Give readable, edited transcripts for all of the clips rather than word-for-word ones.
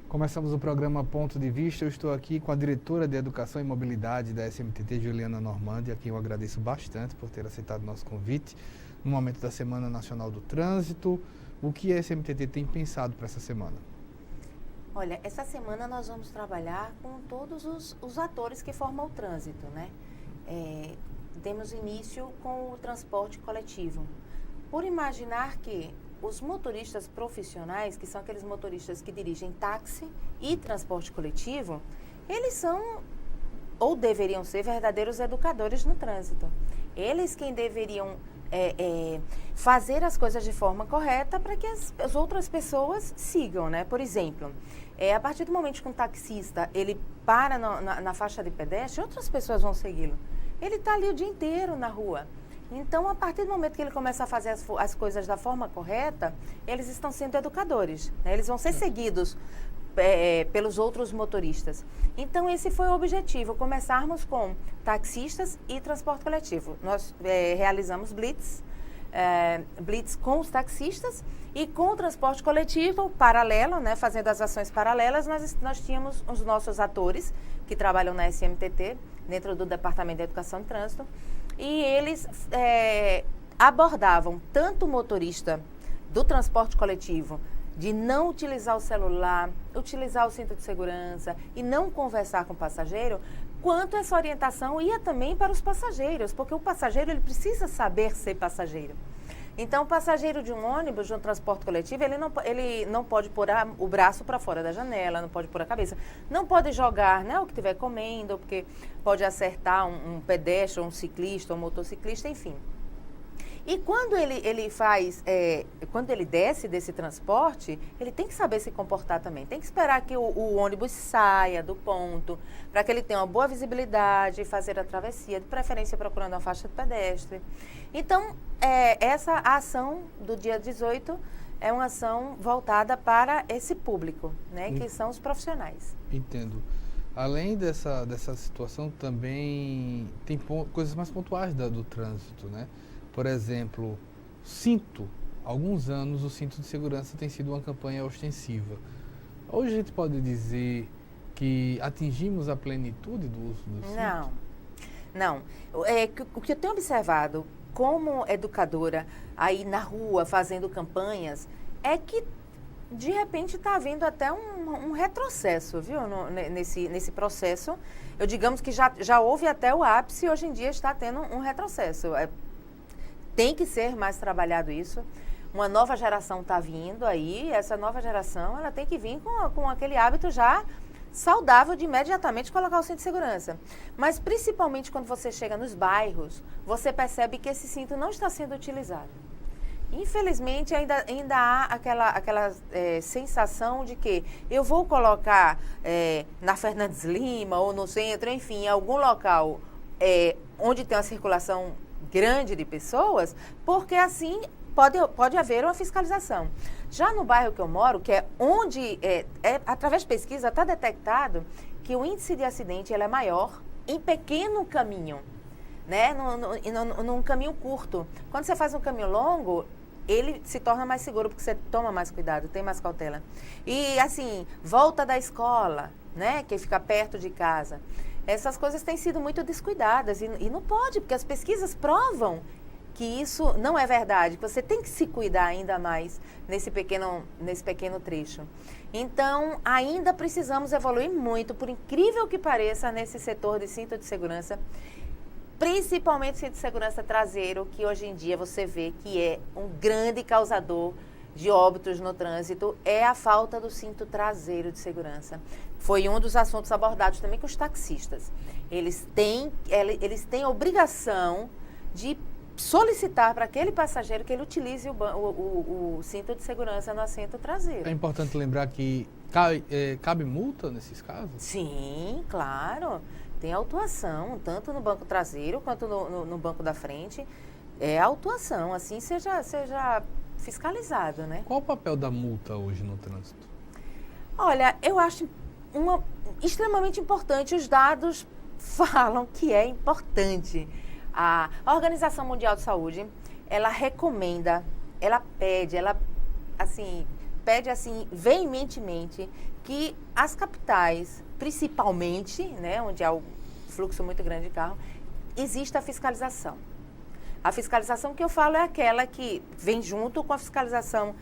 Começamos o programa Ponto de Vista. Eu estou aqui com a diretora de Educação e Mobilidade da SMTT, Juliana Normandi, a quem eu agradeço bastante por ter aceitado o nosso convite no momento da Semana Nacional do Trânsito. O que a SMTT tem pensado para essa semana? Olha, essa semana nós vamos trabalhar com todos os atores que formam o trânsito, né? Demos início com o transporte coletivo. Por imaginar que os motoristas profissionais, que são aqueles motoristas que dirigem táxi e transporte coletivo, eles são, ou deveriam ser, verdadeiros educadores no trânsito. Eles quem deveriam fazer as coisas de forma correta para que as outras pessoas sigam, né? Por exemplo, a partir do momento que um taxista, ele para na faixa de pedestre, outras pessoas vão segui-lo. Ele está ali o dia inteiro na rua. Então, a partir do momento que ele começa a fazer as coisas da forma correta, eles estão sendo educadores, né? Eles vão ser seguidos pelos outros motoristas. Então, esse foi o objetivo, começarmos com taxistas e transporte coletivo. Nós realizamos blitz com os taxistas e com o transporte coletivo paralelo, né? Fazendo as ações paralelas, nós tínhamos os nossos atores que trabalham na SMTT, dentro do Departamento de Educação e Trânsito, e eles abordavam tanto o motorista do transporte coletivo de não utilizar o celular, utilizar o cinto de segurança e não conversar com o passageiro, quanto essa orientação ia também para os passageiros, porque o passageiro ele precisa saber ser passageiro. Então, o passageiro de um ônibus, de um transporte coletivo, ele não pode pôr o braço para fora da janela, não pode pôr a cabeça, não pode jogar, né, o que estiver comendo, porque pode acertar um pedestre, um ciclista, um motociclista, enfim. E quando quando ele desce desse transporte, ele tem que saber se comportar também. Tem que esperar que o ônibus saia do ponto, para que ele tenha uma boa visibilidade, fazer a travessia, de preferência procurando uma faixa de pedestre. Então, essa ação do dia 18 é uma ação voltada para esse público, né, que são os profissionais. Entendo. Além dessa situação, também tem coisas mais pontuais do trânsito, né? Por exemplo, cinto. Há alguns anos o cinto de segurança tem sido uma campanha ostensiva. Hoje a gente pode dizer que atingimos a plenitude do uso do cinto? Não. O que eu tenho observado como educadora aí na rua, fazendo campanhas, é que de repente está havendo até um retrocesso, viu, nesse processo. Eu digamos que já houve até o ápice e hoje em dia está tendo um retrocesso. Tem que ser mais trabalhado isso. Uma nova geração está vindo aí, essa nova geração ela tem que vir com aquele hábito já saudável de imediatamente colocar o cinto de segurança. Mas principalmente quando você chega nos bairros, você percebe que esse cinto não está sendo utilizado. Infelizmente, ainda há aquela sensação de que eu vou colocar na Fernandes Lima ou no centro, enfim, em algum local onde tem uma circulação grande de pessoas, porque assim pode haver uma fiscalização. Já no bairro que eu moro, que é onde, através de pesquisa, está detectado que o índice de acidente ele é maior em pequeno caminho, né? Num caminho curto. Quando você faz um caminho longo, ele se torna mais seguro, porque você toma mais cuidado, tem mais cautela. E, assim, volta da escola, né? Que fica perto de casa. Essas coisas têm sido muito descuidadas e não pode, porque as pesquisas provam que isso não é verdade, que você tem que se cuidar ainda mais nesse pequeno trecho. Então, ainda precisamos evoluir muito, por incrível que pareça, nesse setor de cinto de segurança, principalmente cinto de segurança traseiro, que hoje em dia você vê que é um grande causador de óbitos no trânsito, é a falta do cinto traseiro de segurança. Foi um dos assuntos abordados também com os taxistas. Eles têm a obrigação de solicitar para aquele passageiro que ele utilize o cinto de segurança no assento traseiro. É importante lembrar que cabe multa nesses casos? Sim, claro. Tem autuação, tanto no banco traseiro quanto no banco da frente. É autuação, assim seja fiscalizado, né? Qual o papel da multa hoje no trânsito? Olha, eu acho extremamente importante. Os dados falam que é importante. A Organização Mundial de Saúde, ela recomenda, ela pede, ela, assim, pede, assim, veementemente, que as capitais, principalmente, né, onde há um fluxo muito grande de carro, exista a fiscalização. A fiscalização que eu falo é aquela que vem junto com a fiscalização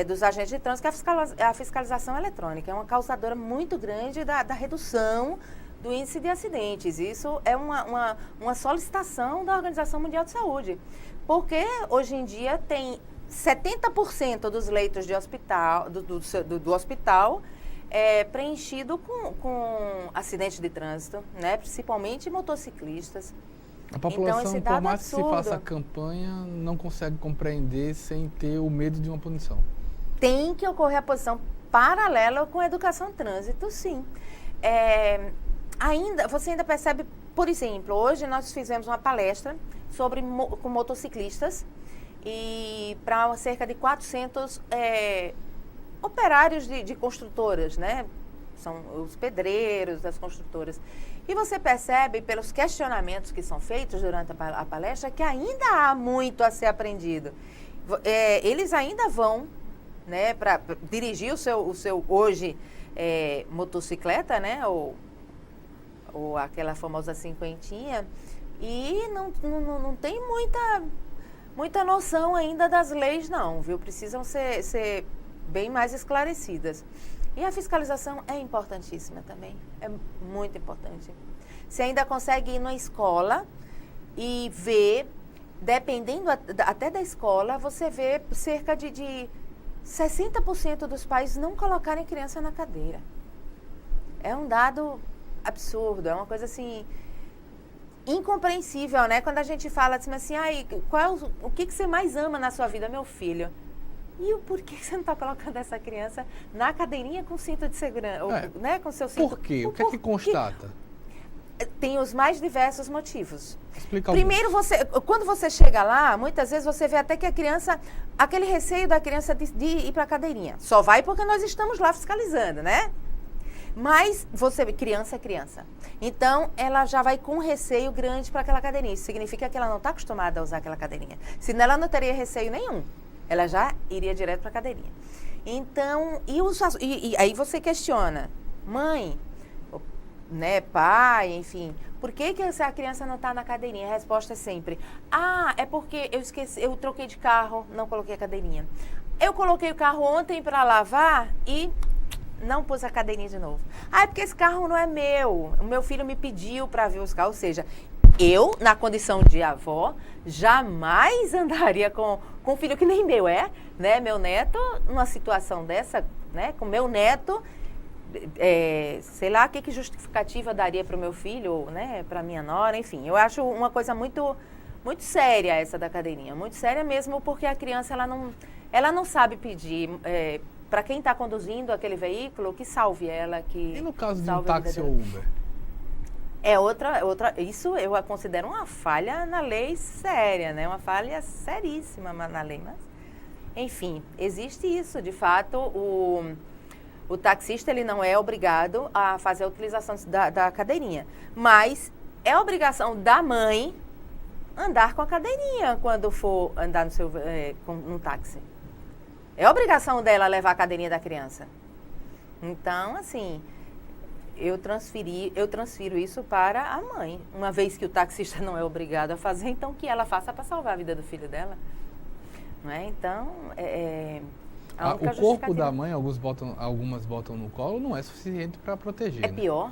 dos agentes de trânsito, que é a fiscalização eletrônica. É uma causadora muito grande da redução do índice de acidentes. Isso é uma solicitação da Organização Mundial de Saúde. Porque hoje em dia tem 70% dos leitos de hospital, do hospital preenchido com acidentes de trânsito, né? Principalmente motociclistas. A população, então, por mais que se faça a campanha, não consegue compreender sem ter o medo de uma punição. Tem que ocorrer a punição paralela com a educação trânsito, sim. Você ainda percebe, por exemplo, hoje nós fizemos uma palestra com motociclistas e para cerca de 400 operários de construtoras, né? São os pedreiros das construtoras. E você percebe, pelos questionamentos que são feitos durante a palestra, que ainda há muito a ser aprendido. Eles ainda vão, né, para dirigir o seu hoje motocicleta, né, ou aquela famosa cinquentinha, e não tem muita noção ainda das leis, não, viu? Precisam ser bem mais esclarecidas. E a fiscalização é importantíssima também, é muito importante. Você ainda consegue ir na escola e ver, dependendo até da escola, você vê cerca de 60% dos pais não colocarem criança na cadeira. É um dado absurdo, é uma coisa assim, incompreensível, né? Quando a gente fala assim, o que você mais ama na sua vida, meu filho? E o porquê você não está colocando essa criança na cadeirinha com cinto de segurança, né, com seu cinto? Por quê? O que é que constata? Tem os mais diversos motivos. Explica Primeiro, quando você chega lá, muitas vezes você vê até que a criança, aquele receio da criança de ir para a cadeirinha. Só vai porque nós estamos lá fiscalizando, né? Mas criança é criança. Então, ela já vai com receio grande para aquela cadeirinha. Isso significa que ela não está acostumada a usar aquela cadeirinha. Senão ela não teria receio nenhum. Ela já iria direto para a cadeirinha. Então, e aí você questiona, mãe, né, pai, enfim, por que a criança não está na cadeirinha? A resposta é sempre, é porque eu troquei de carro, não coloquei a cadeirinha. Eu coloquei o carro ontem para lavar e não pus a cadeirinha de novo. É porque esse carro não é meu, o meu filho me pediu para vir buscar, ou seja, eu, na condição de avó, jamais andaria com um filho que nem meu né? Meu neto, numa situação dessa, né? Com meu neto, sei lá, que justificativa daria para o meu filho, né? Para minha nora, enfim. Eu acho uma coisa muito, muito séria essa da cadeirinha. Muito séria mesmo, porque a criança, ela não sabe pedir para quem está conduzindo aquele veículo que salve ela, E no caso de um táxi ou Uber? Isso eu considero uma falha na lei séria, né? Uma falha seríssima na lei, mas, enfim, existe isso. De fato, o taxista, ele não é obrigado a fazer a utilização da cadeirinha, mas é obrigação da mãe andar com a cadeirinha quando for andar num táxi. É obrigação dela levar a cadeirinha da criança. Então, assim, eu transfiro isso para a mãe. Uma vez que o taxista não é obrigado a fazer, então que ela faça para salvar a vida do filho dela. Não é? Então, o corpo da mãe, algumas botam no colo, não é suficiente para proteger. É pior.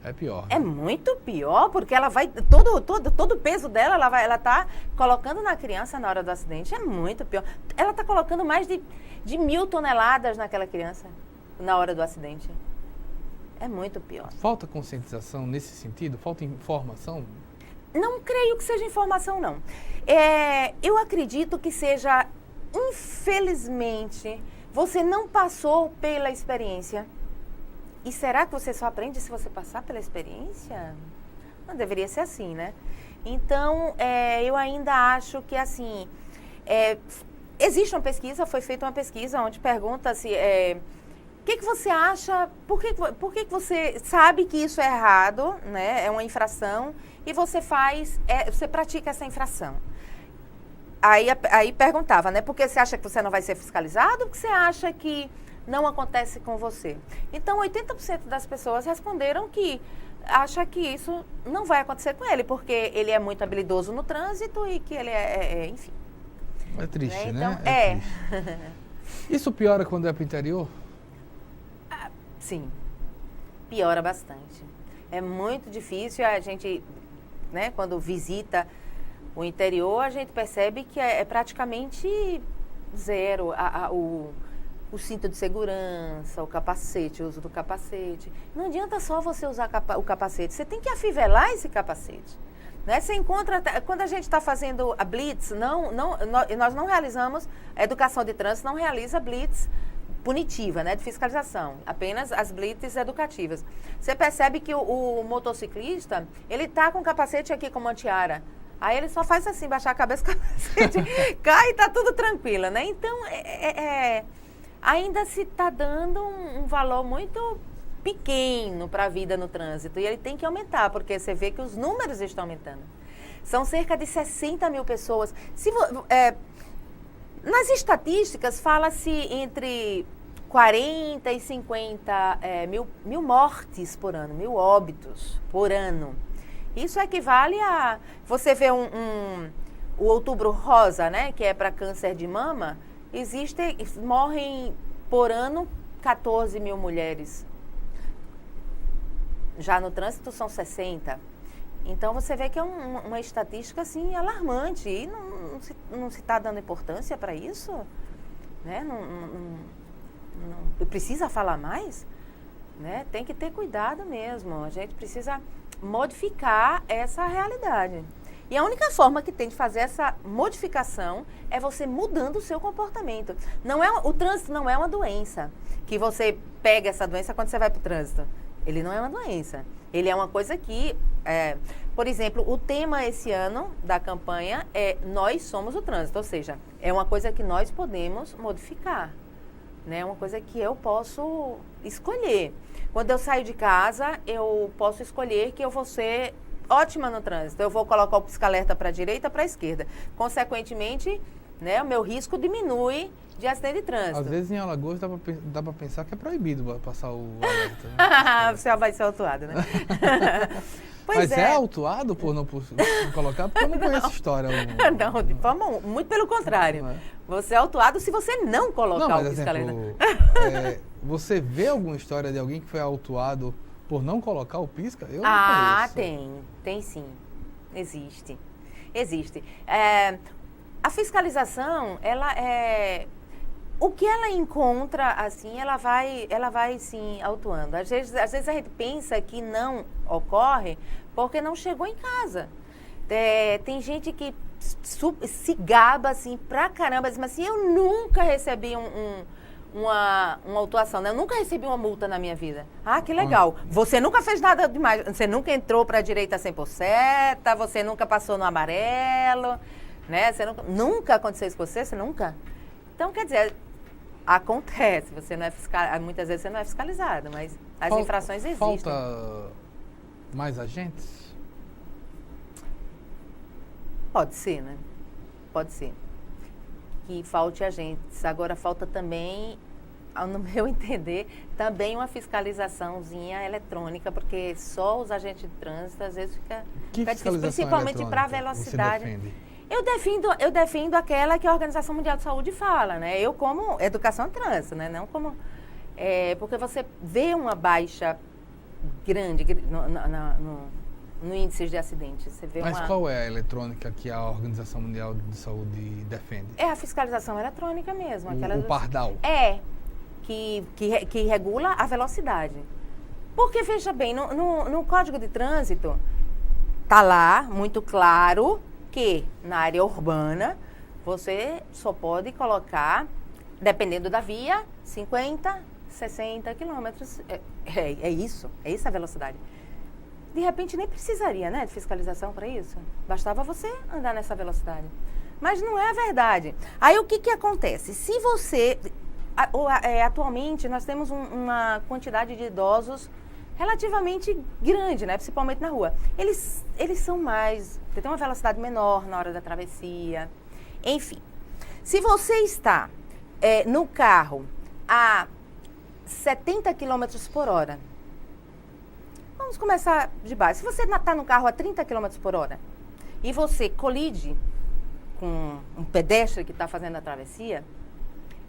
É pior. É muito pior, porque ela vai, todo o peso dela, ela está colocando na criança na hora do acidente. É muito pior. Ela está colocando mais de 1.000 toneladas naquela criança na hora do acidente. É muito pior. Falta conscientização nesse sentido? Falta informação? Não creio que seja informação, não. Eu acredito que seja, infelizmente, você não passou pela experiência. E será que você só aprende se você passar pela experiência? Não deveria ser assim, né? Então, eu ainda acho que, assim, existe uma pesquisa, foi feita uma pesquisa onde pergunta-se... O que você acha, por que você sabe que isso é errado, né? É uma infração, e você pratica essa infração? Aí perguntava, né? Porque você acha que você não vai ser fiscalizado? Porque você acha que não acontece com você. Então, 80% das pessoas responderam que acha que isso não vai acontecer com ele, porque ele é muito habilidoso no trânsito e que ele enfim. É triste, Então, né? Triste. Isso piora quando é para o interior? Sim, piora bastante. É muito difícil a gente, né, quando visita o interior, a gente percebe que é praticamente zero o cinto de segurança, o capacete, o uso do capacete. Não adianta só você usar o capacete, você tem que afivelar esse capacete. Né? Você encontra, quando a gente está fazendo a blitz, nós não realizamos, a educação de trânsito não realiza blitz punitiva, né, de fiscalização, apenas as blitz educativas. Você percebe que o motociclista, ele está com o capacete aqui como uma tiara. Aí ele só faz assim, baixar a cabeça, o capacete cai e está tudo tranquilo, né? Então, ainda se está dando um valor muito pequeno para a vida no trânsito. E ele tem que aumentar, porque você vê que os números estão aumentando. São cerca de 60 mil pessoas. Nas estatísticas, fala-se entre 40 e 50 mil mortes por ano, 1.000 óbitos por ano. Isso equivale a... Você vê o Outubro Rosa, né, que é para câncer de mama, morrem por ano 14 mil mulheres. Já no trânsito são 60. Então, você vê que é uma estatística, assim, alarmante. E não se está dando importância para isso? Né? Não precisa falar mais? Né? Tem que ter cuidado mesmo. A gente precisa modificar essa realidade. E a única forma que tem de fazer essa modificação é você mudando o seu comportamento. O trânsito não é uma doença, que você pega essa doença quando você vai para o trânsito. Ele não é uma doença. Ele é uma coisa que, por exemplo, o tema esse ano da campanha é Nós Somos o Trânsito, ou seja, é uma coisa que nós podemos modificar, né? É uma coisa que eu posso escolher. Quando eu saio de casa, eu posso escolher que eu vou ser ótima no trânsito. Eu vou colocar o pisca-alerta para a direita, para a esquerda. Consequentemente, né, o meu risco diminui de acidente de trânsito. Às vezes em Alagoas dá para pensar que é proibido passar o alerta. Né? Você vai ser autuado, né? Mas é autuado por não colocar? Porque eu não conheço a história. Não, de forma muito pelo contrário. Não é? Você é autuado se você não colocar o pisca-alerta. Você vê alguma história de alguém que foi autuado por não colocar o pisca? Eu não conheço. Tem sim. Existe. A fiscalização, ela é... O que ela encontra, assim, ela vai sim, autuando. Às vezes a gente pensa que não ocorre porque não chegou em casa. Tem gente que se gaba, assim, pra caramba, diz assim, eu nunca recebi uma autuação, né? Eu nunca recebi uma multa na minha vida. Ah, que legal. Você nunca fez nada demais, você nunca entrou pra direita sem por seta, você nunca passou no amarelo, né? Você nunca aconteceu isso com você? Você nunca? Então, quer dizer... Acontece, você não é muitas vezes você não é fiscalizado, mas as infrações existem. Falta mais agentes? Pode ser, né? Pode ser. Que falte agentes. Agora falta também, no meu entender, também uma fiscalizaçãozinha eletrônica, porque só os agentes de trânsito às vezes fica difícil, principalmente para a velocidade. Você defende? Eu defendo aquela que a Organização Mundial de Saúde fala, né? Eu como educação em trânsito, né? Não como... porque você vê uma baixa grande no índice de acidentes. Você vê Mas qual é a eletrônica que a Organização Mundial de Saúde defende? É a fiscalização eletrônica mesmo. O pardal? Que regula a velocidade. Porque, veja bem, no Código de Trânsito, está lá, muito claro... que na área urbana você só pode colocar, dependendo da via, 50, 60 quilômetros. É isso a velocidade. De repente nem precisaria, né, de fiscalização para isso. Bastava você andar nessa velocidade. Mas não é a verdade. Aí o que acontece? Se você... atualmente nós temos uma quantidade de idosos relativamente grande, né? Principalmente na rua. Eles são mais... Tem uma velocidade menor na hora da travessia. Enfim, se você está no carro a 70 km por hora. Vamos começar de baixo. Se você está no carro a 30 km por hora e você colide com um pedestre que está fazendo a travessia,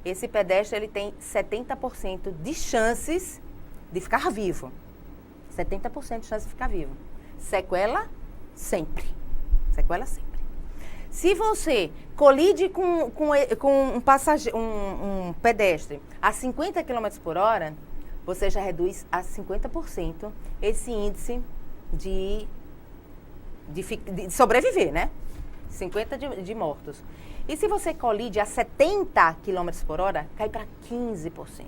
esse pedestre ele tem 70% de chances de ficar vivo. 70% de chance de ficar vivo. Sequela, sempre. Sequela, sempre. Se você colide com um pedestre a 50 km por hora, você já reduz a 50% esse índice de sobreviver, né? 50 de mortos. E se você colide a 70 km por hora, cai para 15%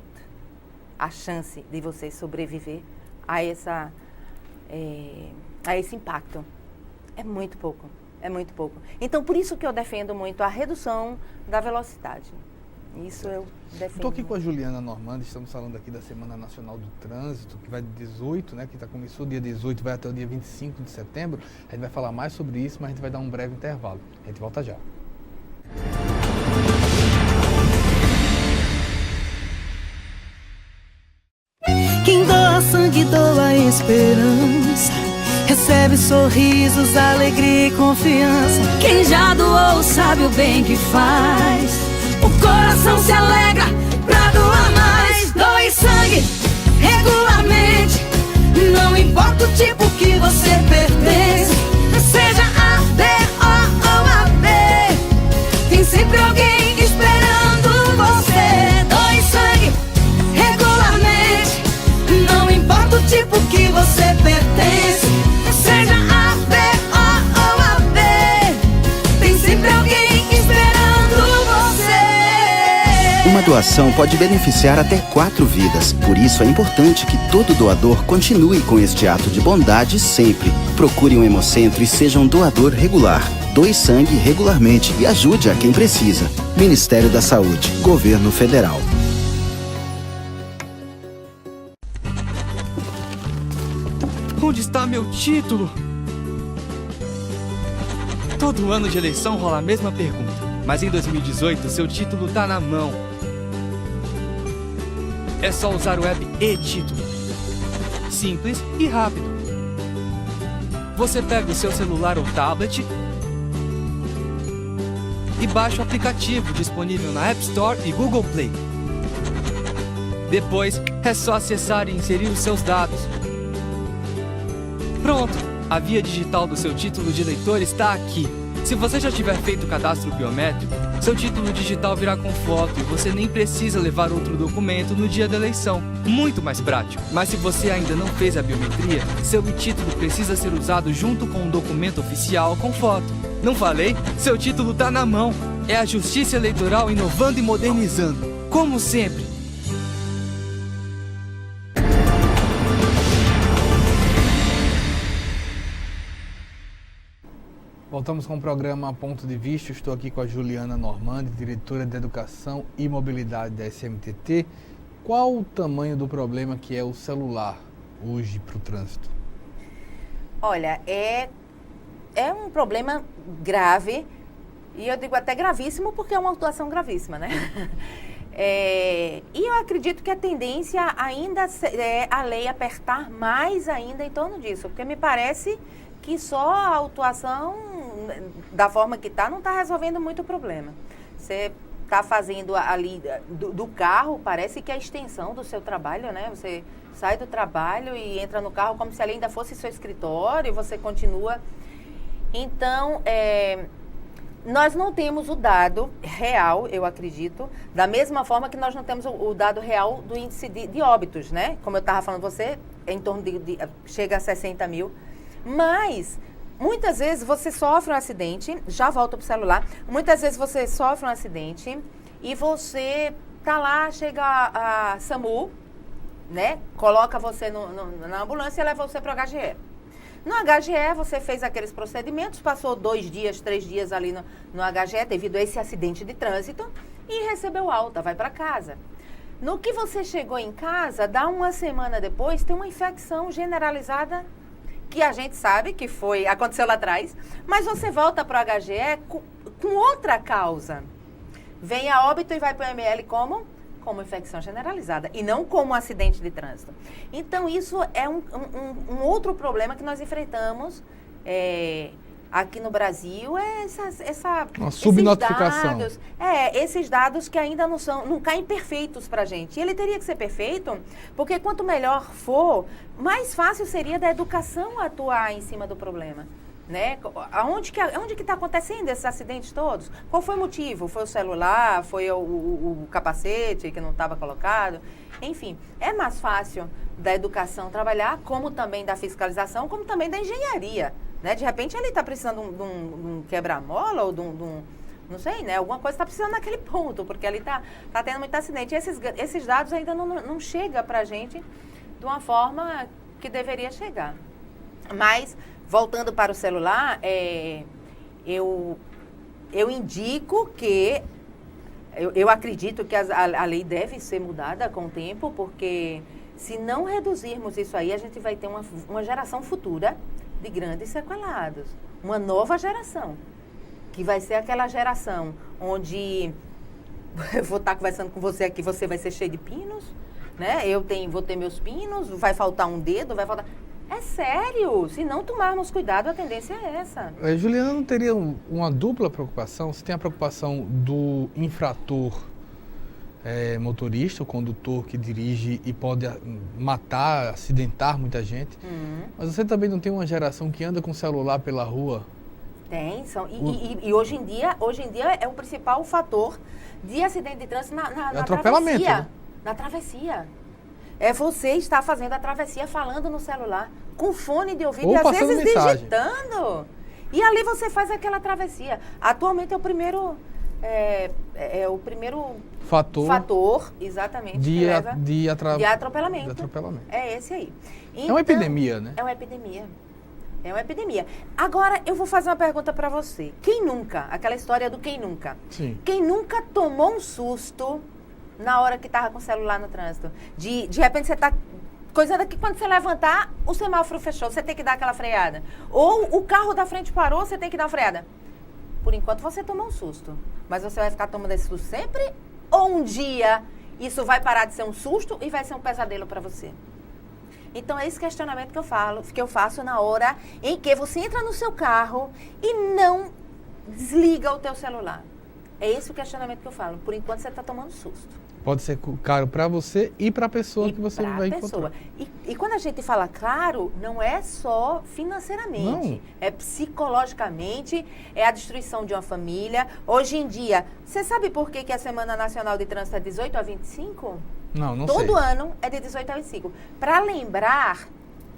a chance de você sobreviver a esse impacto. É muito pouco. É muito pouco. Então, por isso que eu defendo muito a redução da velocidade. Isso eu defendo. Estou aqui com a Juliana Normandi, estamos falando aqui da Semana Nacional do Trânsito, que vai de 18, né, que começou dia 18, vai até o dia 25 de setembro. A gente vai falar mais sobre isso, mas a gente vai dar um breve intervalo. A gente volta já. Quem doa sangue, doa esperança. Recebe sorrisos, alegria e confiança. Quem já doou sabe o bem que faz. O coração se alegra pra doar mais. Doe sangue regularmente. Não importa o tipo que você pertence. Seja A, B, O ou AB. Tem sempre alguém esperando você. Doe sangue regularmente. Não importa o tipo que você pertence. Seja A, B, O ou AB. Tem sempre alguém esperando você. Uma doação pode beneficiar até 4 vidas. Por isso é importante que todo doador continue com este ato de bondade sempre. Procure um hemocentro e seja um doador regular. Doe sangue regularmente e ajude a quem precisa. Ministério da Saúde, Governo Federal. Onde está meu título? Todo ano de eleição rola a mesma pergunta, mas em 2018 seu título tá na mão. É só usar o app e-Título. Simples e rápido. Você pega o seu celular ou tablet e baixa o aplicativo disponível na App Store e Google Play. Depois é só acessar e inserir os seus dados. Pronto, a via digital do seu título de eleitor está aqui. Se você já tiver feito o cadastro biométrico, seu título digital virá com foto e você nem precisa levar outro documento no dia da eleição. Muito mais prático. Mas se você ainda não fez a biometria, seu título precisa ser usado junto com um documento oficial com foto. Não falei? Seu título está na mão. É a Justiça Eleitoral inovando e modernizando. Como sempre. Voltamos com o programa Ponto de Vista. Estou aqui com a Juliana Normandi, diretora de Educação e Mobilidade da SMTT. Qual o tamanho do problema que é o celular hoje para o trânsito? Olha, é um problema grave, e eu digo até gravíssimo porque é uma atuação gravíssima, né? E eu acredito que a tendência ainda é a lei apertar mais ainda em torno disso, porque me parece que só a autuação, da forma que está, não está resolvendo muito o problema. Você está fazendo ali do carro, parece que é a extensão do seu trabalho, né? Você sai do trabalho e entra no carro como se ali ainda fosse seu escritório e você continua. Então, nós não temos o dado real, eu acredito, da mesma forma que nós não temos o dado real do índice de óbitos, né? Como eu estava falando, você, em torno chega a 60 mil. Mas, muitas vezes você sofre um acidente, já volta para o celular, muitas vezes você sofre um acidente e você tá lá, chega a SAMU, né? Coloca você na ambulância e leva você para o HGE. No HGE, você fez aqueles procedimentos, passou 2 dias, 3 dias ali no HGE devido a esse acidente de trânsito e recebeu alta, vai para casa. No que você chegou em casa, dá uma semana depois, tem uma infecção generalizada que a gente sabe que aconteceu lá atrás, mas você volta para o HGE com outra causa. Vem a óbito e vai para o ML como como infecção generalizada e não como acidente de trânsito. Então, isso é um outro problema que nós enfrentamos aqui no Brasil, uma subnotificação. Esses dados que ainda não caem perfeitos para a gente. E ele teria que ser perfeito, porque quanto melhor for, mais fácil seria da educação atuar em cima do problema. Né? Onde que está acontecendo esses acidentes todos? Qual foi o motivo? Foi o celular? Foi o capacete que não estava colocado? Enfim, é mais fácil da educação trabalhar, como também da fiscalização, como também da engenharia. Né? De repente ele está precisando de um quebra-mola ou de um não sei, né? Alguma coisa está precisando naquele ponto, porque ali está tendo muito acidente. E esses dados ainda não chegam para a gente de uma forma que deveria chegar. Mas, voltando para o celular, eu indico que, eu acredito que a lei deve ser mudada com o tempo, porque se não reduzirmos isso aí, a gente vai ter uma geração futura de grandes sequelados. Uma nova geração, que vai ser aquela geração onde eu vou estar conversando com você aqui, você vai ser cheio de pinos, né? Vou ter meus pinos, vai faltar um dedo, vai faltar... É sério, se não tomarmos cuidado, a tendência é essa. Juliana, não teria uma dupla preocupação? Você tem a preocupação do infrator motorista, o condutor que dirige e pode matar, acidentar muita gente, mas você também não tem uma geração que anda com celular pela rua? Tem, e hoje em dia é o principal fator de acidente de trânsito na atropelamento, travessia. Né? Na travessia. É você estar fazendo a travessia falando no celular, com fone de ouvido ou e às vezes mensagem. Digitando. E ali você faz aquela travessia. Atualmente é o primeiro fator exatamente, de atropelamento. É esse aí. Então, é uma epidemia, né? É uma epidemia. Agora, eu vou fazer uma pergunta para você. Quem nunca? Aquela história do quem nunca. Sim. Quem nunca tomou um susto na hora que estava com o celular no trânsito? De repente você está... Coisa que quando você levantar, o semáforo fechou, você tem que dar aquela freada. Ou o carro da frente parou, você tem que dar uma freada. Por enquanto você tomou um susto. Mas você vai ficar tomando esse susto sempre? Ou um dia isso vai parar de ser um susto e vai ser um pesadelo para você? Então é esse questionamento que eu faço na hora em que você entra no seu carro e não desliga o teu celular. É esse o questionamento que eu falo. Por enquanto você está tomando susto. Pode ser caro para você e para a pessoa que você vai encontrar. E quando a gente fala caro, não é só financeiramente. Não. É psicologicamente, é a destruição de uma família. Hoje em dia, você sabe por que a Semana Nacional de Trânsito é 18 a 25? Não sei. Todo ano é de 18 a 25. Para lembrar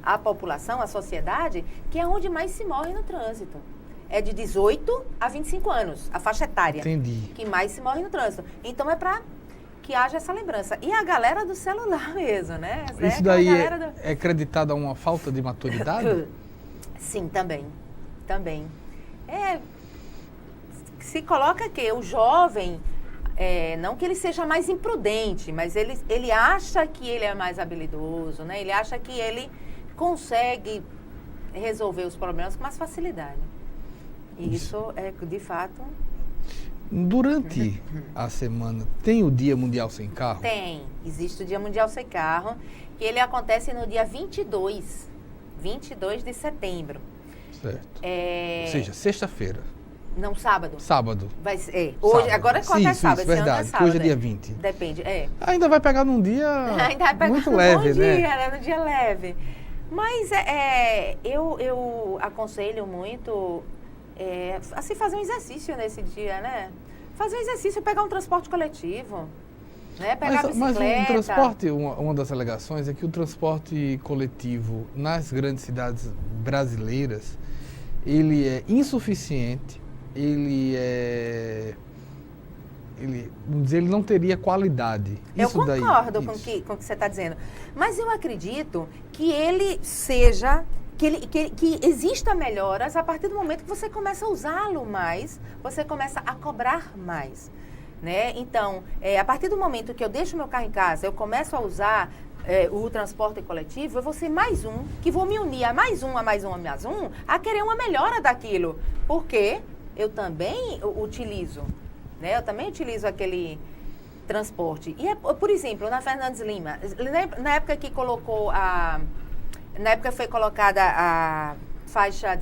a população, a sociedade, que é onde mais se morre no trânsito. É de 18 a 25 anos, a faixa etária. Entendi. Que mais se morre no trânsito. Então é para que haja essa lembrança. E a galera do celular mesmo, né? Isso daí é acreditado a uma falta de maturidade? Sim, também. Se coloca que o jovem, não que ele seja mais imprudente, mas ele acha que ele é mais habilidoso, né? Ele acha que ele consegue resolver os problemas com mais facilidade. E isso é, de fato... Durante a semana, tem o Dia Mundial Sem Carro? Tem. Existe o Dia Mundial Sem Carro, que ele acontece no dia 22 de setembro. Certo. Ou seja, sexta-feira. Não, sábado. Sábado. Vai ser, hoje, sábado. Agora acontece sábado. Isso, verdade, sábado, hoje é dia 20. Depende, Ainda vai pegar num dia muito leve, né? Num dia leve. Mas eu aconselho muito... assim, fazer um exercício nesse dia, né? Fazer um exercício, pegar um transporte coletivo, né? Pegar a bicicleta. Mas o transporte, uma das alegações é que o transporte coletivo nas grandes cidades brasileiras, ele é insuficiente, vamos dizer, ele não teria qualidade. Eu concordo com o que você está dizendo. Mas eu acredito que ele seja... Que exista melhoras a partir do momento que você começa a usá-lo mais, você começa a cobrar mais, né? Então, a partir do momento que eu deixo meu carro em casa, eu começo a usar o transporte coletivo, eu vou ser mais um, que vou me unir a mais um, a querer uma melhora daquilo, porque eu também utilizo, né? Eu também utilizo transporte. E, por exemplo, na Fernandes Lima, na época que colocou na época foi colocada a faixa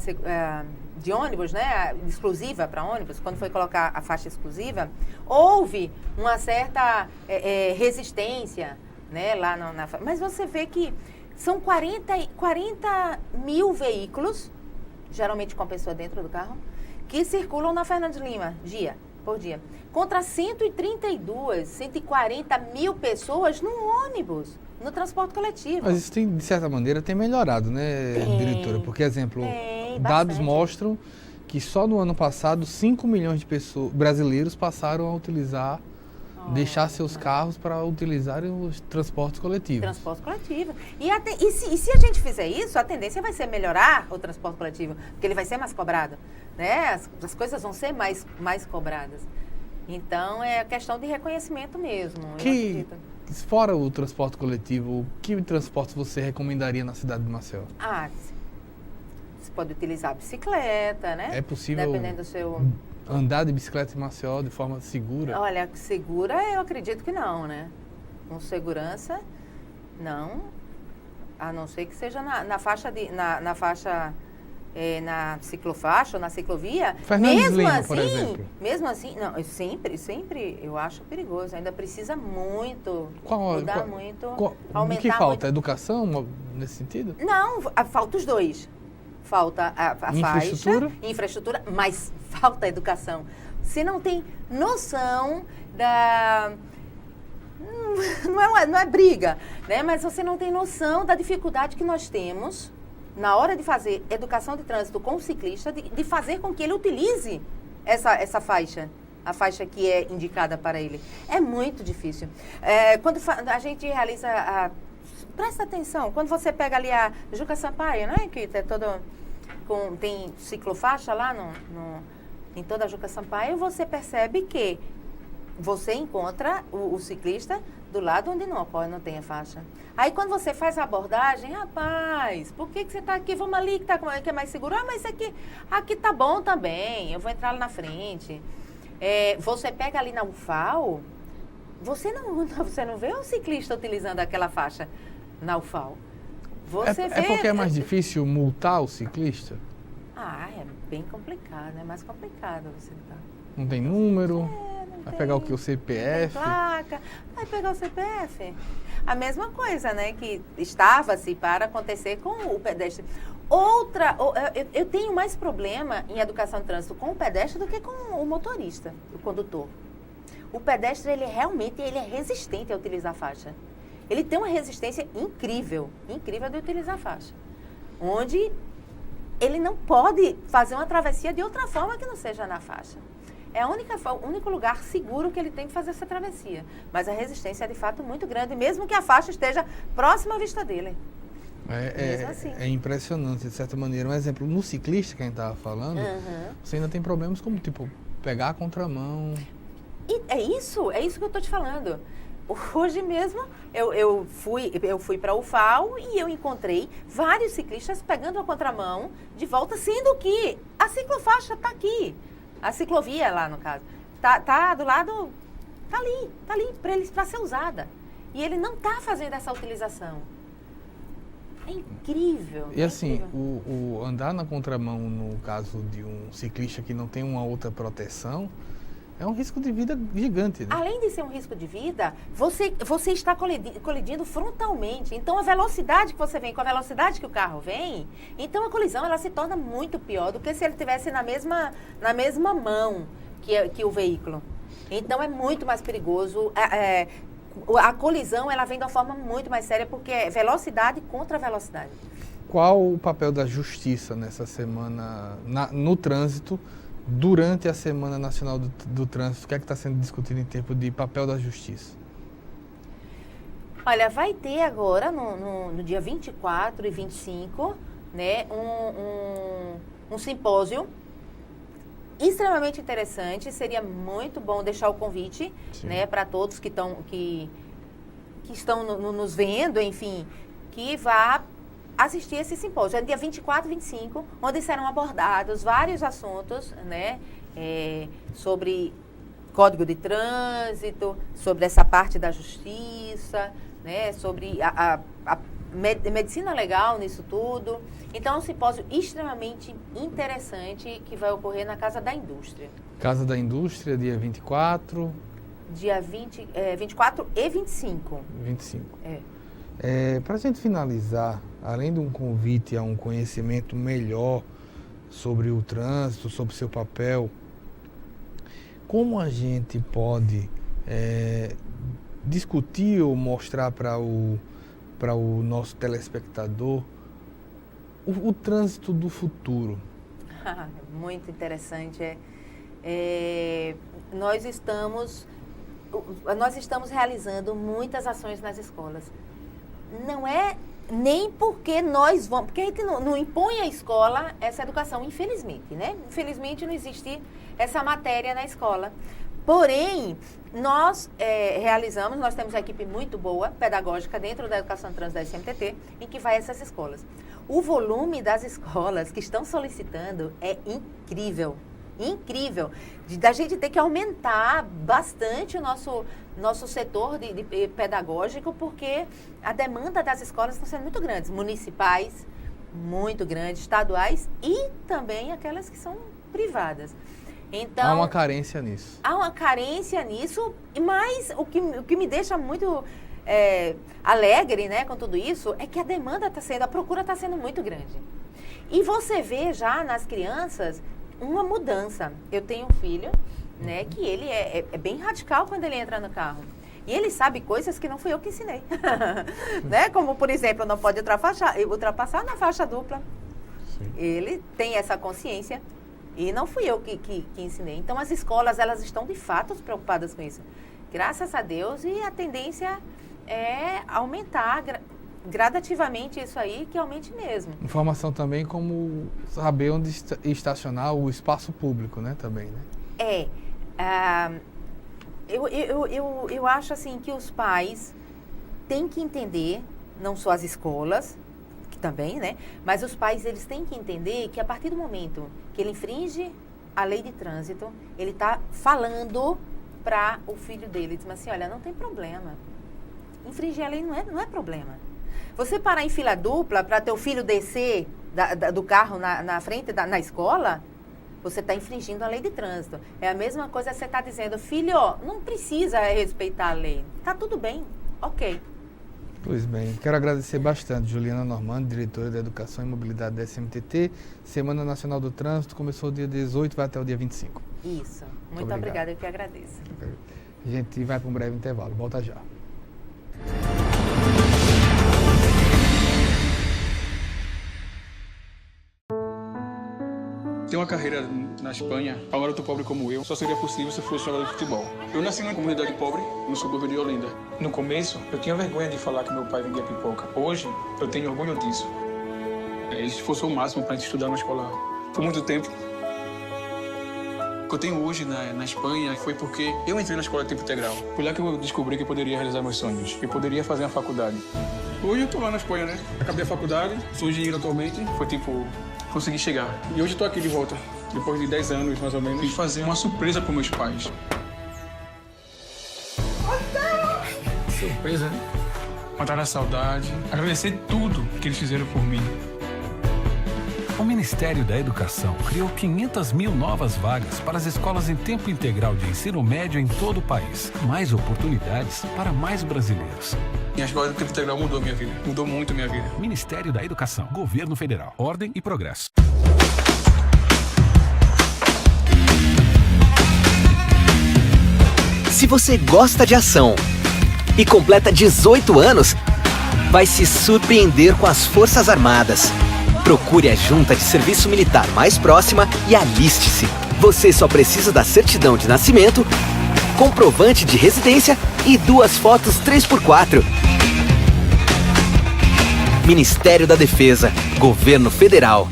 de ônibus, né, exclusiva para ônibus, quando foi colocar a faixa exclusiva, houve uma certa resistência, né, lá mas você vê que são 40 mil veículos, geralmente com a pessoa dentro do carro, que circulam na Fernandes Lima, por dia. Contra 140 mil pessoas no ônibus, no transporte coletivo. Mas isso, de certa maneira, tem melhorado, né, diretora? Porque, exemplo, dados mostram que só no ano passado 5 milhões de brasileiros passaram a utilizar, deixar seus carros para utilizarem os transportes coletivos. Transporte coletivo. E se a gente fizer isso, a tendência vai ser melhorar o transporte coletivo, porque ele vai ser mais cobrado, né? As coisas vão ser mais cobradas. Então, é questão de reconhecimento mesmo. Fora o transporte coletivo, que transporte você recomendaria na cidade de Maceió? Você pode utilizar a bicicleta, né? É possível dependendo do seu... andar de bicicleta em Maceió de forma segura? Olha, segura eu acredito que não, né? Com segurança, não. A não ser que seja na faixa na ciclofaixa ou na ciclovia. Fernandes Lima, por exemplo. Mesmo assim, não, sempre eu acho perigoso. Ainda precisa muito mudar muito, aumentar. O que falta? Muito. Educação nesse sentido? Não, falta os dois. Falta a infraestrutura, mas falta a educação. Você não tem noção da... Não é briga, né? Mas você não tem noção da dificuldade que nós temos na hora de fazer educação de trânsito com o ciclista, de fazer com que ele utilize essa faixa, a faixa que é indicada para ele. É muito difícil. Quando a gente realiza presta atenção, quando você pega ali a Juca Sampaio, né, que é tem ciclofaixa lá em toda a Juca Sampaio, você percebe que você encontra o ciclista do lado onde não tem a faixa. Aí quando você faz a abordagem, rapaz, por que você está aqui? Vamos ali que é mais seguro. Mas aqui tá bom também, eu vou entrar lá na frente. Você pega ali na UFAL, você não vê o ciclista utilizando aquela faixa na UFAL. É porque é mais difícil multar o ciclista? É bem complicado, é mais complicado você tá. Não tem número? Vai pegar o que? O CPF? Não tem placa. Vai pegar o CPF. A mesma coisa, né? Que estava-se para acontecer com o pedestre. Eu tenho mais problema em educação de trânsito com o pedestre do que com o motorista, o condutor. O pedestre, ele é resistente a utilizar a faixa. Ele tem uma resistência incrível de utilizar a faixa. Onde ele não pode fazer uma travessia de outra forma que não seja na faixa. É o único lugar seguro que ele tem que fazer essa travessia. Mas a resistência é, de fato, muito grande, mesmo que a faixa esteja próxima à vista dele. Assim. É impressionante, de certa maneira. Um exemplo, no ciclista que a gente estava falando, você ainda tem problemas como, pegar a contramão. E é isso que eu estou te falando. Hoje mesmo, eu fui para a UFAL e eu encontrei vários ciclistas pegando a contramão de volta, sendo que a ciclofaixa está aqui. A ciclovia lá, no caso, tá do lado, tá ali para ser usada. E ele não está fazendo essa utilização. É incrível. E assim, o andar na contramão, no caso de um ciclista que não tem uma outra proteção, é um risco de vida gigante, né? Além de ser um risco de vida, você está colidindo frontalmente. Então, a velocidade que você vem com a velocidade que o carro vem, então a colisão ela se torna muito pior do que se ele estivesse na mesma mão que o veículo. Então, é muito mais perigoso. A colisão ela vem de uma forma muito mais séria, porque é velocidade contra velocidade. Qual o papel da justiça nessa semana no trânsito? Durante a Semana Nacional do Trânsito, o que é que está sendo discutido em termos de papel da justiça? Olha, vai ter agora, no dia 24 e 25, né, um simpósio extremamente interessante. Seria muito bom deixar o convite, né, para todos que estão nos vendo, enfim, que vá assistir esse simpósio. É dia 24 e 25, onde serão abordados vários assuntos, né, sobre Código de Trânsito, sobre essa parte da justiça, né, sobre a medicina legal nisso tudo. Então, é um simpósio extremamente interessante que vai ocorrer na Casa da Indústria. Casa da Indústria, dia 24. Dia 24 e 25. 25. É. Para a gente finalizar, além de um convite a um conhecimento melhor sobre o trânsito, sobre o seu papel, como a gente pode discutir ou mostrar para o nosso telespectador o trânsito do futuro? Muito interessante. Nós estamos realizando muitas ações nas escolas. Não é nem porque nós vamos... Porque a gente não impõe à escola essa educação, infelizmente, né? Infelizmente não existe essa matéria na escola. Porém, nós nós temos uma equipe muito boa, pedagógica, dentro da educação trans da SMTT, em que vai a essas escolas. O volume das escolas que estão solicitando é incrível. Incrível. Da gente ter que aumentar bastante o nosso setor de pedagógico, porque a demanda das escolas está sendo muito grande. Municipais, muito grandes, estaduais e também aquelas que são privadas. Então, há uma carência nisso. Há uma carência nisso, mas o que me deixa muito alegre, né, com tudo isso, é que a procura está sendo muito grande. E você vê já nas crianças uma mudança. Eu tenho um filho, né, que ele é bem radical quando ele entra no carro. E ele sabe coisas que não fui eu que ensinei. Né? Como, por exemplo, não pode ultrapassar na faixa dupla. Sim. Ele tem essa consciência. E não fui eu que ensinei. Então, as escolas, elas estão, de fato, preocupadas com isso. Graças a Deus. E a tendência é aumentar gradativamente isso aí, que aumente mesmo. Informação também como saber onde estacionar o espaço público, né? Também, né? Eu acho, assim, que os pais têm que entender, não só as escolas, também, né? Mas os pais, eles têm que entender que a partir do momento que ele infringe a lei de trânsito, ele está falando para o filho dele, diz assim, olha, não tem problema. Infringir a lei não é problema. Você parar em fila dupla para teu filho descer do carro na frente na escola, você está infringindo a lei de trânsito. É a mesma coisa que você está dizendo, filho, não precisa respeitar a lei. Tá tudo bem, ok. Pois bem, quero agradecer bastante Juliana Normando, diretora de Educação e Mobilidade da SMTT. Semana Nacional do Trânsito começou dia 18 e vai até o dia 25. Isso. Muito obrigada, eu que agradeço. A gente vai para um breve intervalo. Volta já. Ter uma carreira na Espanha, para um garoto pobre como eu, só seria possível se fosse jogador de futebol. Eu nasci numa comunidade pobre, no subúrbio de Olinda. No começo, eu tinha vergonha de falar que meu pai vendia pipoca. Hoje, eu tenho orgulho disso. Ele se esforçou o máximo para a gente estudar na escola por muito tempo. O que eu tenho hoje na Espanha foi porque eu entrei na escola de tempo integral. Foi lá que eu descobri que eu poderia realizar meus sonhos, que eu poderia fazer uma faculdade. Hoje eu tô lá na Espanha, né? Acabei a faculdade, sou engenheiro atualmente. Foi consegui chegar. E hoje estou aqui de volta, depois de 10 anos, mais ou menos, e fazer uma surpresa para meus pais. Surpresa, né? Matar a saudade, agradecer tudo que eles fizeram por mim. O Ministério da Educação criou 500 mil novas vagas para as escolas em tempo integral de ensino médio em todo o país. Mais oportunidades para mais brasileiros. E a escola de tempo integral mudou minha vida. Mudou muito minha vida. Ministério da Educação, Governo Federal, Ordem e Progresso. Se você gosta de ação e completa 18 anos, vai se surpreender com as Forças Armadas. Procure a junta de serviço militar mais próxima e aliste-se. Você só precisa da certidão de nascimento, comprovante de residência e 2 fotos 3x4. Ministério da Defesa, Governo Federal.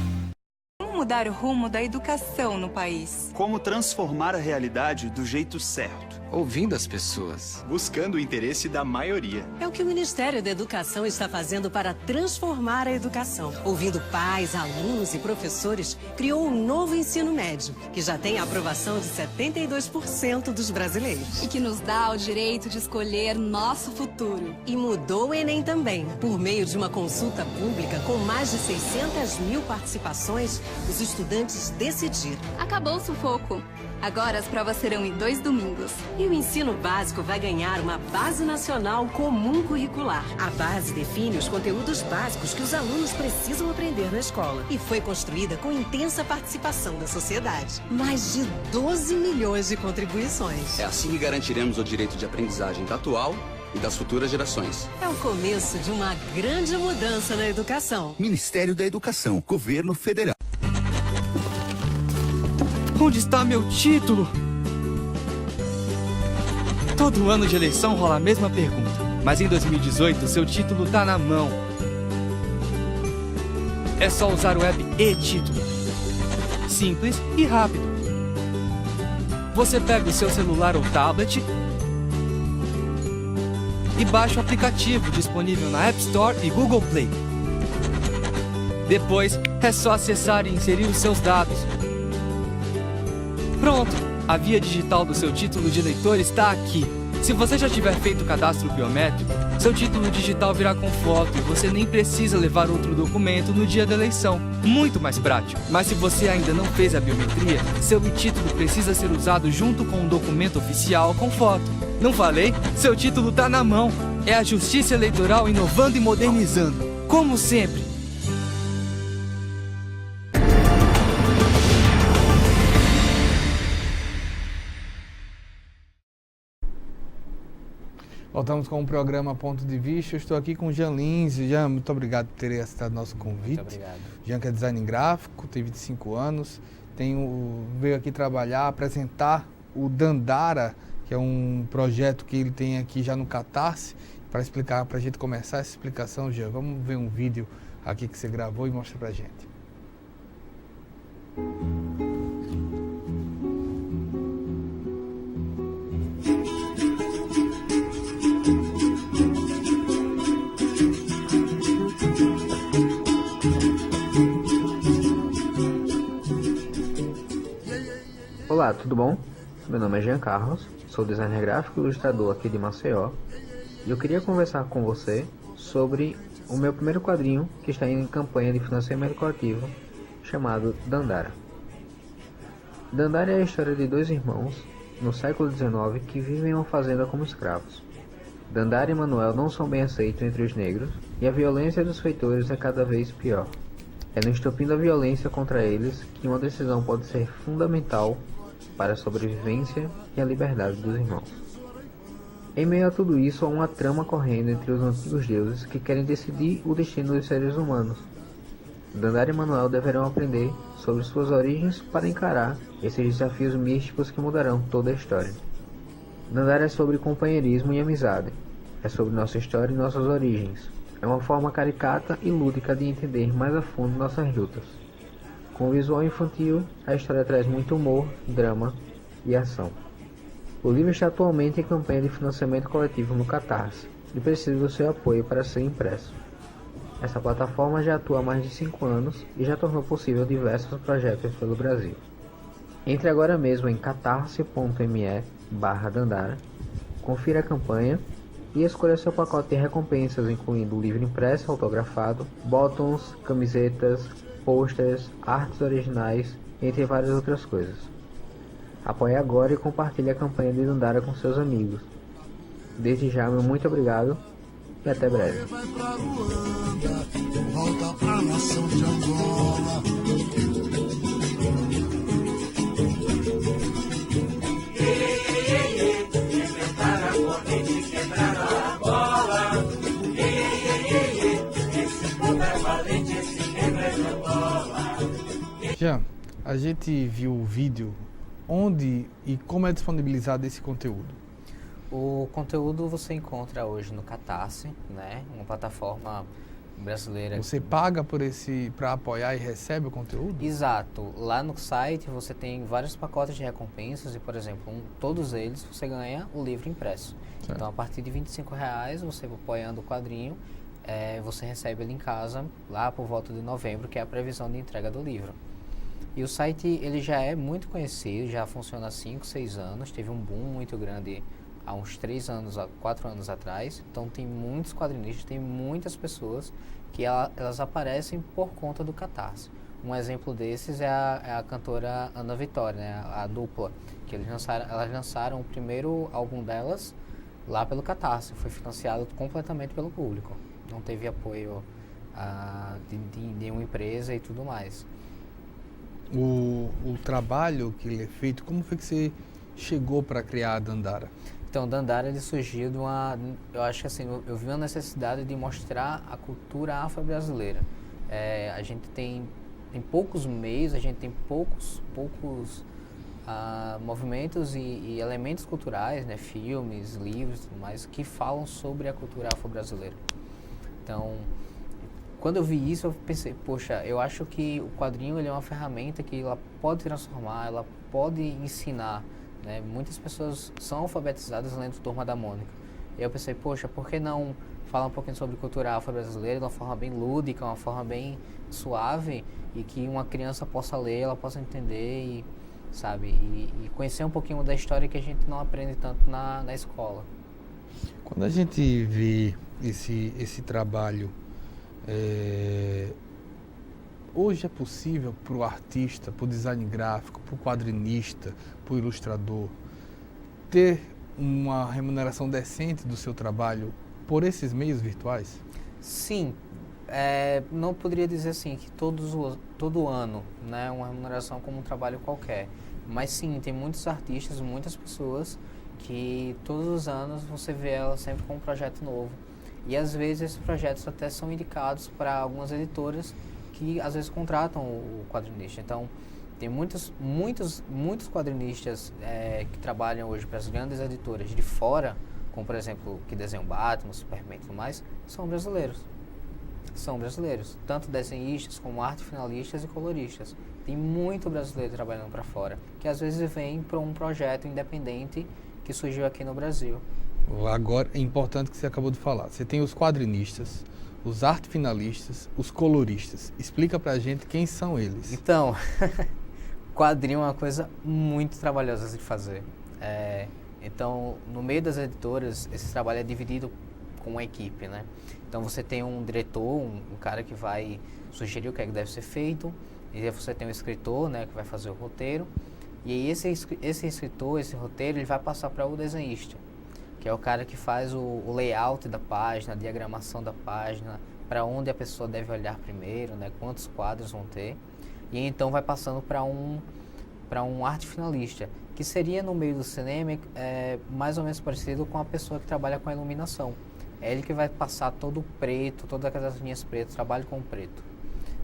Como mudar o rumo da educação no país? Como transformar a realidade do jeito certo? ouvindo as pessoas. Buscando o interesse da maioria. É o que o Ministério da Educação está fazendo para transformar a educação. Ouvindo pais, alunos e professores, criou um novo ensino médio, que já tem a aprovação de 72% dos brasileiros. E que nos dá o direito de escolher nosso futuro. E mudou o Enem também. Por meio de uma consulta pública com mais de 600 mil participações, os estudantes decidiram. Acabou o sufoco. Agora as provas serão em 2 domingos. E o ensino básico vai ganhar uma Base Nacional Comum Curricular. A base define os conteúdos básicos que os alunos precisam aprender na escola. E foi construída com intensa participação da sociedade. Mais de 12 milhões de contribuições. É assim que garantiremos o direito de aprendizagem da atual e das futuras gerações. É o começo de uma grande mudança na educação. Ministério da Educação, Governo Federal. Onde está meu título? Todo ano de eleição rola a mesma pergunta, mas em 2018 seu título tá na mão. É só usar o app e-Título. Simples e rápido. Você pega o seu celular ou tablet e baixa o aplicativo disponível na App Store e Google Play. Depois é só acessar e inserir os seus dados. Pronto! A via digital do seu título de eleitor está aqui. Se você já tiver feito o cadastro biométrico, seu título digital virá com foto e você nem precisa levar outro documento no dia da eleição. Muito mais prático. Mas se você ainda não fez a biometria, seu título precisa ser usado junto com um documento oficial com foto. Não falei? Seu título está na mão. É a Justiça Eleitoral inovando e modernizando. Como sempre. Voltamos com o programa Ponto de Vista. Eu estou aqui com o Jean Lins. Jean, muito obrigado por ter aceitado nosso convite. Muito obrigado. Jean que é design gráfico, tem 25 anos, veio aqui trabalhar, apresentar o Dandara, que é um projeto que ele tem aqui já no Catarse, para explicar, para a gente começar essa explicação, Jean. Vamos ver um vídeo aqui que você gravou e mostra para a gente. Olá, tudo bom? Meu nome é Jean Carlos, sou designer gráfico e ilustrador aqui de Maceió e eu queria conversar com você sobre o meu primeiro quadrinho que está em campanha de financiamento coletivo chamado Dandara. Dandara é a história de 2 irmãos no século XIX que vivem em uma fazenda como escravos. Dandara e Manuel não são bem aceitos entre os negros e a violência dos feitores é cada vez pior. É no estopim da violência contra eles que uma decisão pode ser fundamental para a sobrevivência e a liberdade dos irmãos. Em meio a tudo isso, há uma trama correndo entre os antigos deuses que querem decidir o destino dos seres humanos. Dandara e Manuel deverão aprender sobre suas origens para encarar esses desafios místicos que mudarão toda a história. Dandara é sobre companheirismo e amizade. É sobre nossa história e nossas origens. É uma forma caricata e lúdica de entender mais a fundo nossas lutas. Com o visual infantil, a história traz muito humor, drama e ação. O livro está atualmente em campanha de financiamento coletivo no Catarse e precisa do seu apoio para ser impresso. Essa plataforma já atua há mais de 5 anos e já tornou possível diversos projetos pelo Brasil. Entre agora mesmo em catarse.me/Dandara, confira a campanha e escolha seu pacote de recompensas, incluindo o livro impresso autografado, botons, camisetas, posters, artes originais, entre várias outras coisas. Apoie agora e compartilhe a campanha de Dandara com seus amigos. Desde já, meu muito obrigado e até breve. Jean, a gente viu o vídeo. Onde e como é disponibilizado esse conteúdo? O conteúdo você encontra hoje no Catarse, né? Uma plataforma brasileira. Você paga para apoiar e recebe o conteúdo? Exato. Lá no site você tem vários pacotes de recompensas e, por exemplo, todos eles você ganha o livro impresso. Certo. Então, a partir de R$25, você apoiando o quadrinho, você recebe ele em casa lá por volta de novembro, que é a previsão de entrega do livro. E o site ele já é muito conhecido, já funciona há 5, 6 anos, teve um boom muito grande há uns 4 anos atrás. Então tem muitos quadrinistas, tem muitas pessoas que elas aparecem por conta do Catarse. Um exemplo desses é a cantora Ana Vitória, né, a dupla, que elas lançaram o primeiro álbum delas lá pelo Catarse, foi financiado completamente pelo público, não teve apoio de nenhuma empresa e tudo mais. O trabalho que ele é feito, como foi que você chegou para criar a Dandara? Então, Dandara ele surgiu eu acho que assim, eu vi uma necessidade de mostrar a cultura afro-brasileira. A gente tem poucos meios, a gente tem poucos movimentos e elementos culturais, né, filmes, livros, tudo mais, que falam sobre a cultura afro-brasileira. Então, quando eu vi isso, eu pensei, poxa, eu acho que o quadrinho ele é uma ferramenta que ela pode transformar, ela pode ensinar, né? Muitas pessoas são alfabetizadas lendo Turma da Mônica. E eu pensei, poxa, por que não falar um pouquinho sobre cultura afro-brasileira de uma forma bem lúdica, uma forma bem suave, e que uma criança possa ler, ela possa entender e, sabe, e conhecer um pouquinho da história que a gente não aprende tanto na escola. Quando a gente vê esse trabalho, hoje é possível para o artista, para o design gráfico, para o quadrinista, para o ilustrador, ter uma remuneração decente do seu trabalho por esses meios virtuais? Sim. Não poderia dizer assim que todo ano, né, uma remuneração como um trabalho qualquer. Mas sim, tem muitos artistas, muitas pessoas que todos os anos você vê ela sempre com um projeto novo. E às vezes esses projetos até são indicados para algumas editoras que às vezes contratam o quadrinista. Então, tem muitos quadrinistas que trabalham hoje para as grandes editoras de fora, como por exemplo, que desenham Batman, Superman e tudo mais, são brasileiros. São brasileiros, tanto desenhistas como arte finalistas e coloristas. Tem muito brasileiro trabalhando para fora, que às vezes vem para um projeto independente que surgiu aqui no Brasil. Agora, é importante que você acabou de falar. Você tem os quadrinistas, os arte finalistas, os coloristas. Explica pra gente quem são eles. Então, quadrinho é uma coisa muito trabalhosa de fazer. Então, no meio das editoras, esse trabalho é dividido com uma equipe, né? Então, você tem um diretor, um cara que vai sugerir o que é que deve ser feito. E aí você tem um escritor, né, que vai fazer o roteiro. E aí esse escritor, esse roteiro, ele vai passar para o desenhista, que é o cara que faz o layout da página, a diagramação da página, para onde a pessoa deve olhar primeiro, né, quantos quadros vão ter. E então vai passando para um arte finalista, que seria no meio do cinema mais ou menos parecido com a pessoa que trabalha com a iluminação. É ele que vai passar todo o preto, todas aquelas linhas pretas, trabalho com o preto.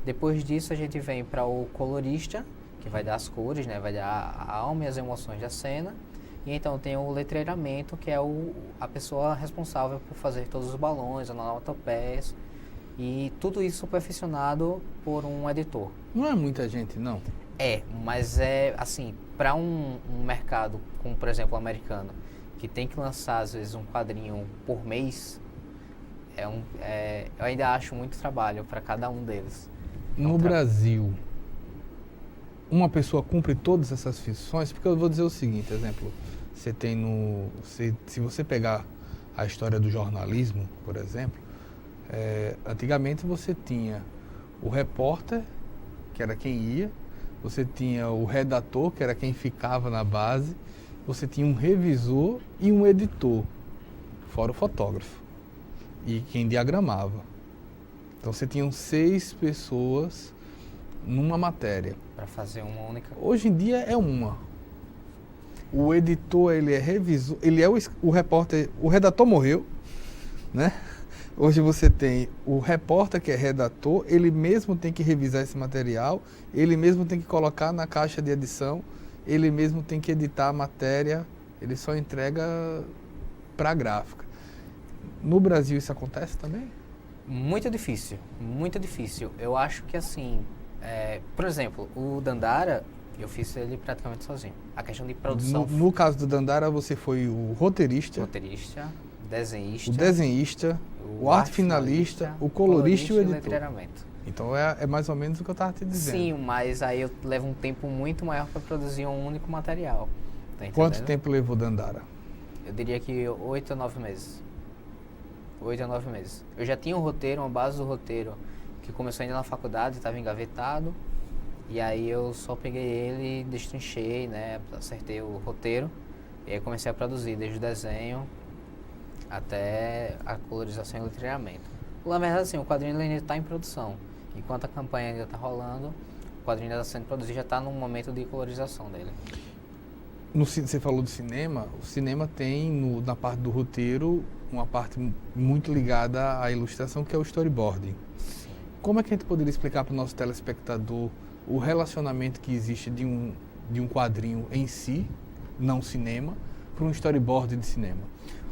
Depois disso a gente vem para o colorista, que vai dar as cores, né, vai dar a alma e as emoções da cena. E então tem o letreiramento, que é a pessoa responsável por fazer todos os balões, onomatopeias, e tudo isso supervisionado por um editor. Não é muita gente, não? Mas assim, para um mercado como, por exemplo, o americano, que tem que lançar às vezes um quadrinho por mês, eu ainda acho muito trabalho para cada um deles. No Brasil, uma pessoa cumpre todas essas funções? Porque eu vou dizer o seguinte, exemplo, você tem se você pegar a história do jornalismo, por exemplo, antigamente você tinha o repórter, que era quem ia, você tinha o redator, que era quem ficava na base, você tinha um revisor e um editor, fora o fotógrafo, e quem diagramava. Então você tinha 6 pessoas numa matéria. Para fazer uma única. Hoje em dia é uma. O editor, ele é revisor, ele é o repórter, o redator morreu, né? Hoje você tem o repórter que é redator, ele mesmo tem que revisar esse material, ele mesmo tem que colocar na caixa de edição, ele mesmo tem que editar a matéria, ele só entrega para a gráfica. No Brasil isso acontece também? Muito difícil, muito difícil. Eu acho que assim, por exemplo, o Dandara, eu fiz ele praticamente sozinho. A questão de produção... No caso do Dandara, você foi o roteirista, desenhista, o desenhista, o arte finalista, o colorista e o editor. Letramento. Então é mais ou menos o que eu estava te dizendo. Sim, mas aí eu levo um tempo muito maior para produzir um único material. Tá Quanto entendendo? tempo levou Dandara? Eu diria que 8 a 9 meses. 8 a 9 meses. Eu já tinha um roteiro, uma base do roteiro, que começou ainda na faculdade, estava engavetado. E aí eu só peguei ele, destrinchei, né, acertei o roteiro. E aí comecei a produzir, desde o desenho até a colorização e o letramento. Na verdade, assim, o quadrinho ainda está em produção. Enquanto a campanha ainda está rolando, o quadrinho ainda está sendo produzido, já está no momento de colorização dele. Você falou do cinema, o cinema tem na parte do roteiro uma parte muito ligada à ilustração, que é o storyboarding. Sim. Como é que a gente poderia explicar para o nosso telespectador o relacionamento que existe de um quadrinho em si, não cinema, para um storyboard de cinema?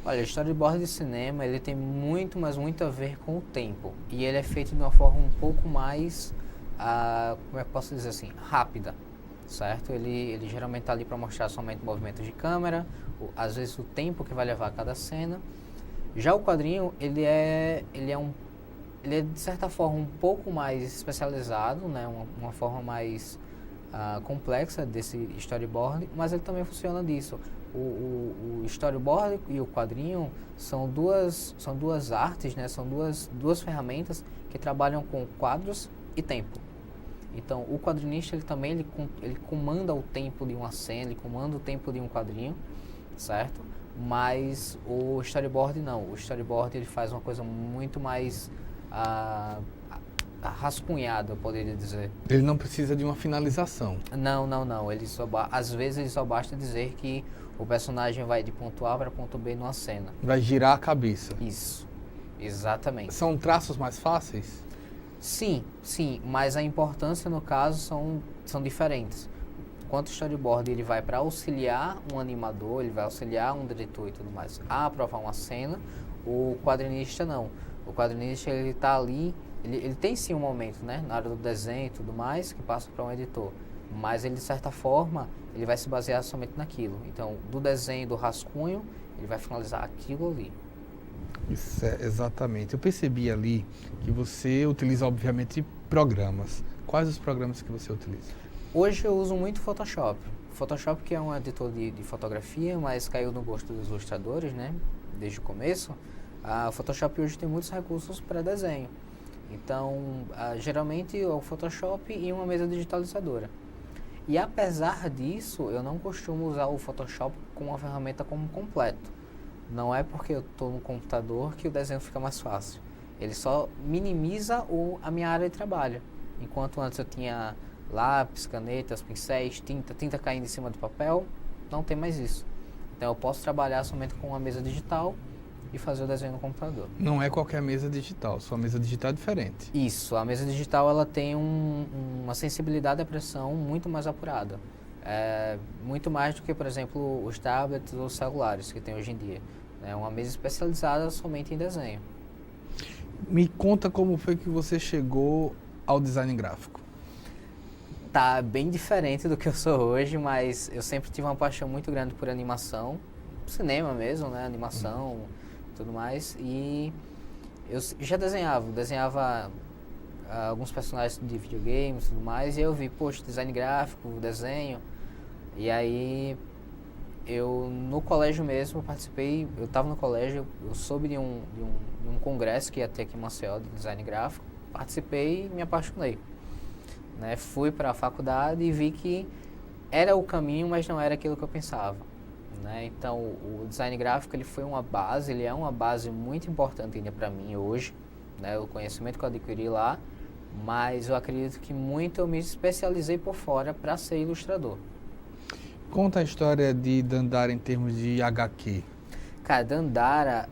Olha, o storyboard de cinema, ele tem muito, mas muito a ver com o tempo. E ele é feito de uma forma um pouco mais, como é que eu posso dizer assim, rápida, certo? Ele geralmente está ali para mostrar somente movimentos de câmera, às vezes o tempo que vai levar a cada cena. Já o quadrinho, ele é de certa forma um pouco mais especializado, né? Uma forma mais complexa desse storyboard, mas ele também funciona disso. O storyboard e o quadrinho são duas artes, né? São duas ferramentas que trabalham com quadros e tempo. Então, o quadrinista ele comanda o tempo de uma cena, ele comanda o tempo de um quadrinho, certo? Mas o storyboard não. O storyboard ele faz uma coisa muito mais rascunhada, eu poderia dizer. Ele não precisa de uma finalização. Não. Às vezes ele só basta dizer que o personagem vai de ponto A para ponto B numa cena. Vai girar a cabeça. Isso, exatamente. São traços mais fáceis? Sim, mas a importância no caso são diferentes. Enquanto o storyboard ele vai para auxiliar um animador, ele vai auxiliar um diretor e tudo mais a aprovar uma cena, o quadrinista não. O quadrinista ele está ali, ele tem sim um momento, né, na hora do desenho e tudo mais, que passa para um editor, mas ele de certa forma ele vai se basear somente naquilo. Então, do desenho, do rascunho, ele vai finalizar aquilo ali. Isso é, exatamente. Eu percebi ali que você utiliza, obviamente, programas. Quais os programas que você utiliza? Hoje eu uso muito Photoshop. Photoshop, que é um editor de fotografia, mas caiu no gosto dos ilustradores, né? Desde o começo. O Photoshop hoje tem muitos recursos para desenho. Então, geralmente é o Photoshop e uma mesa digitalizadora. E apesar disso, eu não costumo usar o Photoshop como uma ferramenta como completo. Não é porque eu estou no computador que o desenho fica mais fácil. Ele só minimiza a minha área de trabalho. Enquanto antes eu tinha lápis, canetas, pincéis, tinta caindo em cima do papel, não tem mais isso. Então eu posso trabalhar somente com uma mesa digital e fazer o desenho no computador. Não é qualquer mesa digital, sua mesa digital é diferente. Isso, a mesa digital ela tem uma sensibilidade à pressão muito mais apurada. Muito mais do que, por exemplo, os tablets ou os celulares que tem hoje em dia. É uma mesa especializada somente em desenho. Me conta como foi que você chegou ao design gráfico. Tá bem diferente do que eu sou hoje, mas eu sempre tive uma paixão muito grande por animação, cinema mesmo, né, animação, tudo mais, e eu já desenhava alguns personagens de videogames e tudo mais, e eu vi, poxa, design gráfico, desenho, e aí eu no colégio mesmo participei, eu estava no colégio, eu soube de um congresso que ia ter aqui em Maceió de design gráfico, participei e me apaixonei. Né, fui para a faculdade e vi que era o caminho, mas não era aquilo que eu pensava. Né? Então, o design gráfico ele foi uma base, ele é uma base muito importante ainda para mim hoje, né? O conhecimento que eu adquiri lá, mas eu acredito que muito eu me especializei por fora para ser ilustrador. Conta a história de Dandara em termos de HQ. Cara, Dandara,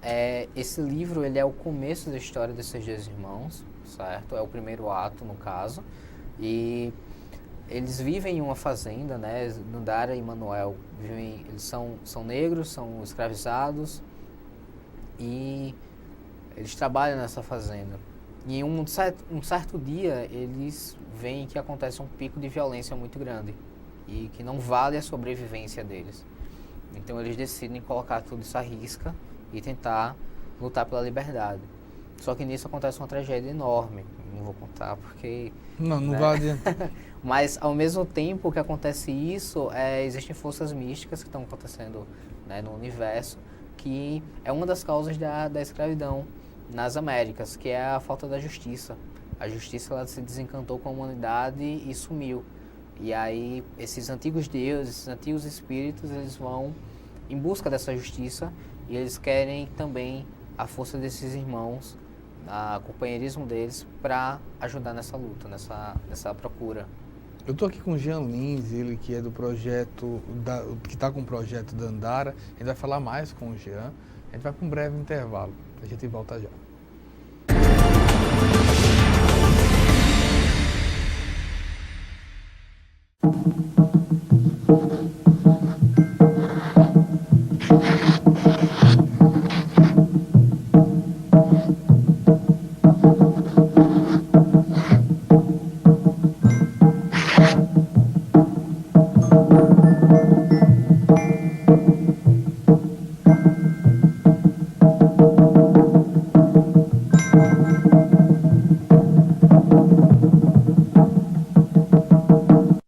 esse livro ele é o começo da história desses dois irmãos, certo? É o primeiro ato, no caso. E eles vivem em uma fazenda, né? Dandara e Manuel eles são negros, são escravizados e eles trabalham nessa fazenda. E em um certo dia, eles veem que acontece um pico de violência muito grande e que não vale a sobrevivência deles. Então eles decidem colocar tudo isso à risca e tentar lutar pela liberdade. Só que nisso acontece uma tragédia enorme. Não vou contar porque... Não né? vai adiantar. Mas, ao mesmo tempo que acontece isso, existem forças místicas que estão acontecendo, né, no universo, que é uma das causas da escravidão nas Américas, que é a falta da justiça. A justiça, ela se desencantou com a humanidade e sumiu. E aí, esses antigos deuses, esses antigos espíritos, eles vão em busca dessa justiça e eles querem também a força desses irmãos, o companheirismo deles, para ajudar nessa luta, nessa procura. Eu estou aqui com o Jean Lins, ele que é do projeto, que está com o projeto da Andara. A gente vai falar mais com o Jean. A gente vai para um breve intervalo. A gente volta já.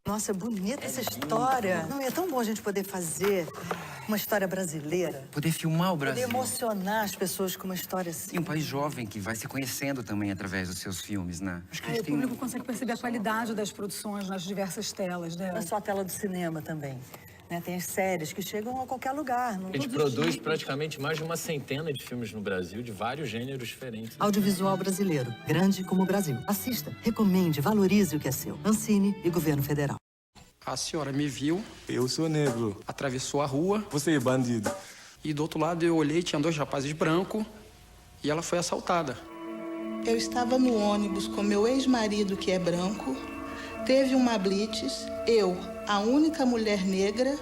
Nossa, é bonita essa história. Não é tão bom a gente poder fazer uma história brasileira. Poder filmar o Brasil. Poder emocionar as pessoas com uma história assim. E um país jovem que vai se conhecendo também através dos seus filmes, né? Acho que a gente O público consegue perceber a qualidade das produções nas diversas telas, né? Não é só a tela do cinema também. Né? Tem as séries que chegam a qualquer lugar. A gente produz praticamente mais de uma centena de filmes no Brasil, de vários gêneros diferentes. Audiovisual brasileiro, grande como o Brasil. Assista, recomende, valorize o que é seu. Ancine e Governo Federal. A senhora me viu. Eu sou negro. Atravessou a rua. Você é bandido. E do outro lado eu olhei, tinha 2 rapazes brancos e ela foi assaltada. Eu estava no ônibus com meu ex-marido, que é branco. Teve uma blitz. Eu, a única mulher negra,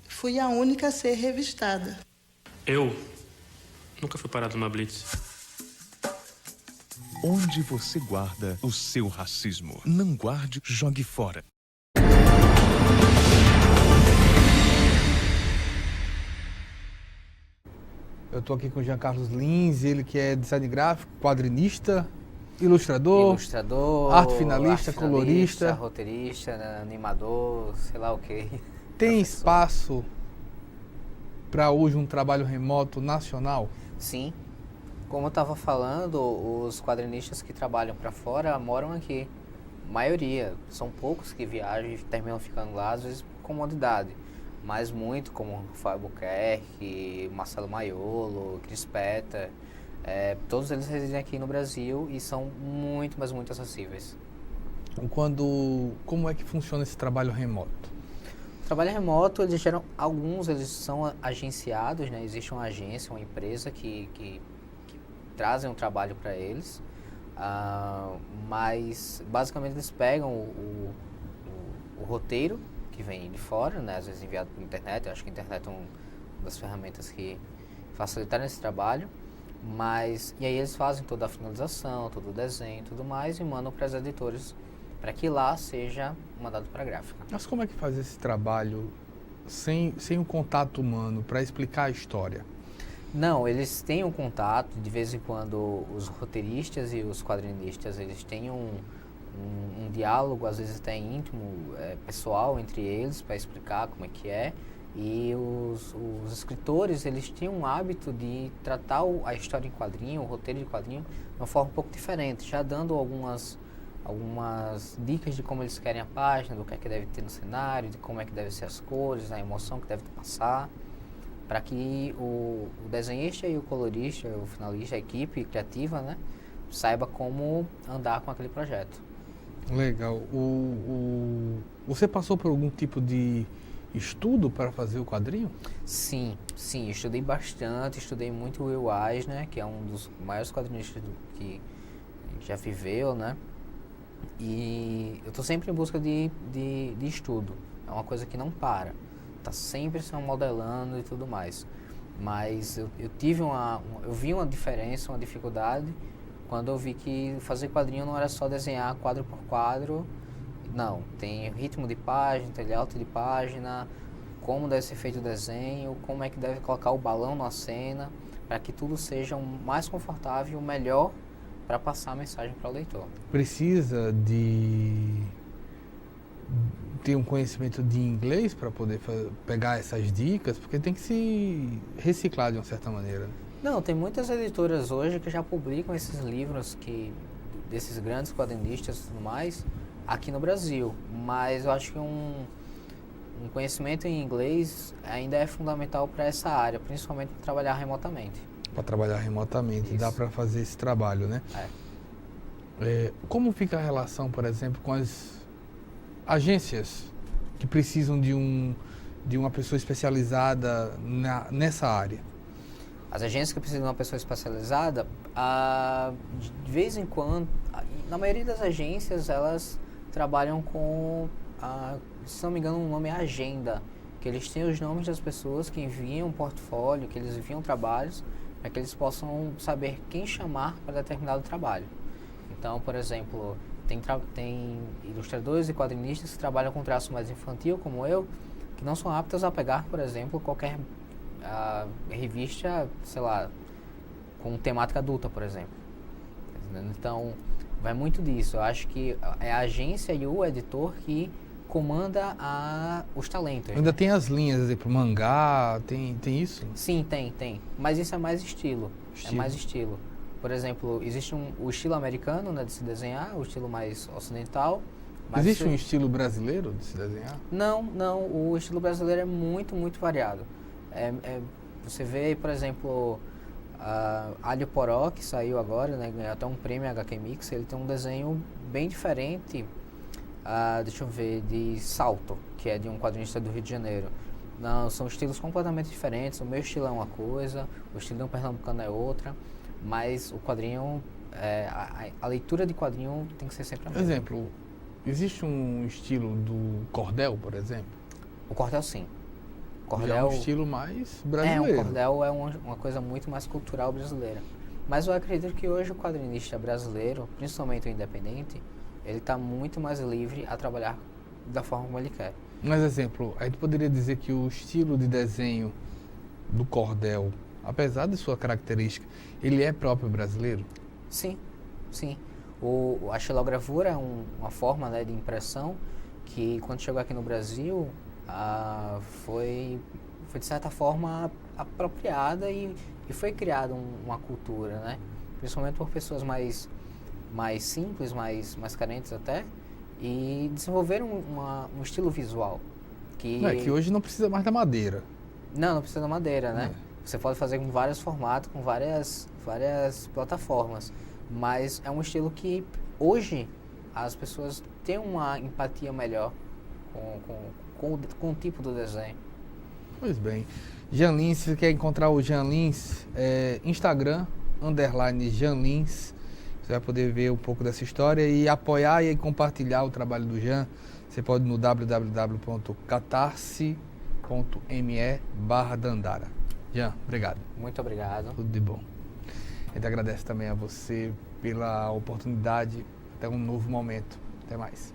fui a única a ser revistada. Eu nunca fui parado numa blitz. Onde você guarda o seu racismo? Não guarde, jogue fora. Eu estou aqui com o Jean Carlos Lins, ele que é design gráfico, quadrinista, ilustrador, arte finalista, colorista, roteirista, animador, sei lá o quê. Tem espaço para hoje um trabalho remoto nacional? Sim. Como eu estava falando, os quadrinistas que trabalham para fora moram aqui. A maioria. São poucos que viajam e terminam ficando lá, às vezes por comodidade. Mas muito, como Rafael Albuquerque, Marcelo Maiolo, Cris Petter, todos eles residem aqui no Brasil e são muito, mas muito acessíveis. Como é que funciona esse trabalho remoto? O trabalho remoto, alguns eles são agenciados, né? Existe uma agência, uma empresa que trazem um trabalho para eles, mas basicamente eles pegam o roteiro, que vem de fora, né, às vezes enviado por internet. Eu acho que a internet é uma das ferramentas que facilitaram esse trabalho, e aí eles fazem toda a finalização, todo o desenho e tudo mais e mandam para as editoras para que lá seja mandado para a gráfica. Mas como é que faz esse trabalho sem um contato humano para explicar a história? Não, eles têm um contato, de vez em quando os roteiristas e os quadrinistas, eles têm um diálogo, às vezes até íntimo, pessoal entre eles, para explicar como é que é. E os escritores, eles têm um hábito de tratar a história em quadrinho, o roteiro de quadrinho, de uma forma um pouco diferente, já dando algumas dicas de como eles querem a página, do que é que deve ter no cenário, de como é que devem ser as cores, a emoção que deve passar, para que o desenhista e o colorista, o finalista, a equipe criativa, né, saiba como andar com aquele projeto. Legal. Você passou por algum tipo de estudo para fazer o quadrinho? Sim, estudei bastante, estudei muito o Will Eisner, que é um dos maiores quadrinistas que já viveu, né? E eu estou sempre em busca de estudo, é uma coisa que não para, tá sempre se modelando e tudo mais. Mas eu vi uma diferença, uma dificuldade quando eu vi que fazer quadrinho não era só desenhar quadro por quadro, não, tem ritmo de página, tem layout de página, como deve ser feito o desenho, como é que deve colocar o balão na cena, para que tudo seja o mais confortável e o melhor para passar a mensagem para o leitor. Precisa de ter um conhecimento de inglês para poder pegar essas dicas, porque tem que se reciclar de uma certa maneira. Não, tem muitas editoras hoje que já publicam esses livros desses grandes quadrinistas e tudo mais aqui no Brasil, mas eu acho que um conhecimento em inglês ainda é fundamental para essa área, principalmente para trabalhar remotamente. Para trabalhar remotamente, dá para fazer esse trabalho, né? Como fica a relação, por exemplo, com as agências que precisam de uma pessoa especializada nessa área? As agências que precisam de uma pessoa especializada, de vez em quando, na maioria das agências, elas trabalham com, se não me engano, o nome é agenda, que eles têm os nomes das pessoas que enviam um portfólio, que eles enviam trabalhos, para que eles possam saber quem chamar para determinado trabalho. Então, por exemplo, tem ilustradores e quadrinistas que trabalham com traço mais infantil, como eu, que não são aptos a pegar, por exemplo, qualquer revista, sei lá, com temática adulta, por exemplo. Então, vai muito disso. Eu acho que é a agência e o editor que comanda os talentos. Ainda tem as linhas, exemplo, mangá, tem isso? Sim, tem. Mas isso é mais estilo. É mais estilo. Por exemplo, existe o estilo americano, né, de se desenhar, o estilo mais ocidental. Existe um estilo brasileiro de se desenhar? Não. O estilo brasileiro é muito, muito variado. Você vê, por exemplo, Alho Poró, que saiu agora, né, ganhou até um prêmio HQ Mix, ele tem um desenho bem diferente, deixa eu ver, de Salto, que é de um quadrinista do Rio de Janeiro. Não, são estilos completamente diferentes, o meu estilo é uma coisa, o estilo de um pernambucano é outra, mas o quadrinho, a leitura de quadrinho tem que ser sempre a mesma. Exemplo, existe um estilo do cordel, por exemplo? O cordel, sim. Já é um estilo mais brasileiro. O cordel é uma coisa muito mais cultural brasileira. Mas eu acredito que hoje o quadrinista brasileiro, principalmente o independente, ele está muito mais livre a trabalhar da forma como ele quer. Mas, exemplo, a gente poderia dizer que o estilo de desenho do cordel, apesar de sua característica, ele é próprio brasileiro? Sim. A xilogravura é uma forma, né, de impressão que, quando chegou aqui no Brasil, foi de certa forma apropriada e foi criada uma cultura, né? Principalmente por pessoas mais simples, mais carentes até, e desenvolveram um estilo visual. Que hoje não precisa mais da madeira. Não precisa da madeira, né? Você pode fazer com vários formatos, com várias plataformas, mas é um estilo que hoje as pessoas têm uma empatia melhor com o tipo do desenho. Pois bem. Jean Lins, se você quer encontrar o Jean Lins, Instagram, _Jean Lins, você vai poder ver um pouco dessa história e apoiar e compartilhar o trabalho do Jean. Você pode ir no www.catarse.me/Dandara. Jean, obrigado. Muito obrigado. Tudo de bom. A gente agradece também a você pela oportunidade. Até um novo momento. Até mais.